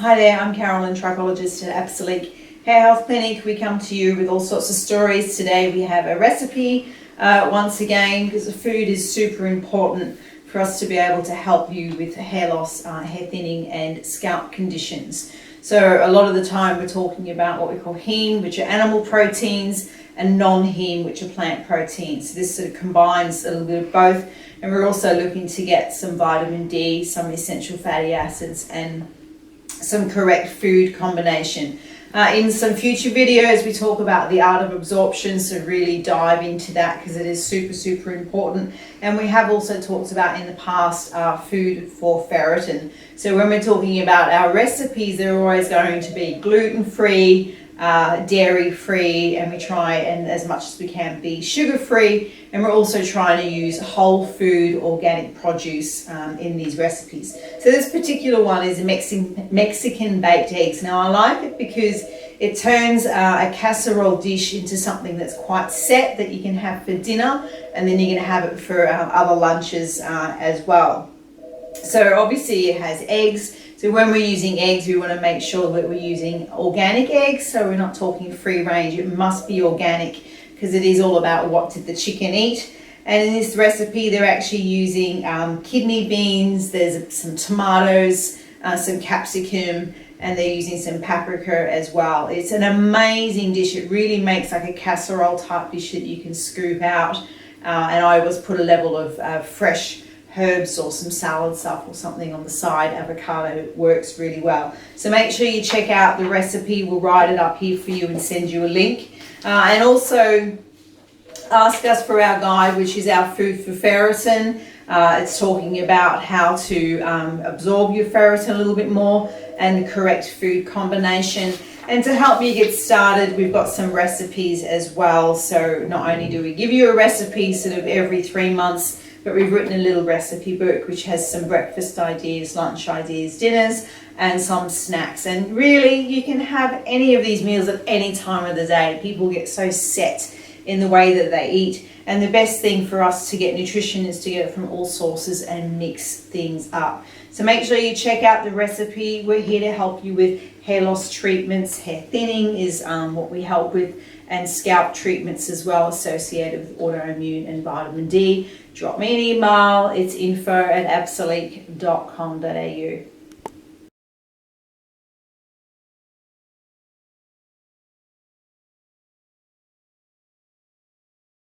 Hi there, I'm Carolyn, trichologist at Absolique Hair Health Clinic. We come to you with all sorts of stories. Today we have a recipe once again, because the food is super important for us to be able to help you with hair loss, hair thinning and scalp conditions. So a lot of the time we're talking about what we call heme, which are animal proteins, and non-heme, which are plant proteins. So this sort of combines a little bit of both, and we're also looking to get some vitamin D, some essential fatty acids and some correct food combination. In some future videos we talk about the art of absorption, so really dive into that because it is super important. And we have also talked about in the past food for ferritin. So when we're talking about our recipes, they're always going to be gluten-free, dairy-free, and we try and as much as we can be sugar-free, and we're also trying to use whole food organic produce in these recipes. So this particular one is Mexican baked eggs. Now I like it because it turns a casserole dish into something that's quite set that you can have for dinner, and then you're going to have it for other lunches as well. So obviously it has eggs. So when we're using eggs, we want to make sure that we're using organic eggs. So we're not talking free range. It must be organic because it is all about what did the chicken eat. And in this recipe, they're actually using kidney beans. There's some tomatoes, some capsicum, and they're using some paprika as well. It's an amazing dish. It really makes like a casserole type dish that you can scoop out. And I always put a level of fresh herbs or some salad stuff or something on the side. Avocado works really well. So make sure you check out the recipe. We'll write it up here for you and send you a link. And also ask us for our guide, which is our food for ferritin. It's talking about how to absorb your ferritin a little bit more and the correct food combination. And to help you get started, we've got some recipes as well. So not only do we give you a recipe sort of every 3 months, but we've written a little recipe book which has some breakfast ideas, lunch ideas, dinners, and some snacks. And really, you can have any of these meals at any time of the day. People get so set in the way that they eat. And the best thing for us to get nutrition is to get it from all sources and mix things up. So make sure you check out the recipe. We're here to help you with hair loss treatments. Hair thinning is what we help with, and scalp treatments as well associated with autoimmune and vitamin D. Drop me an email. It's info@absolique.com.au.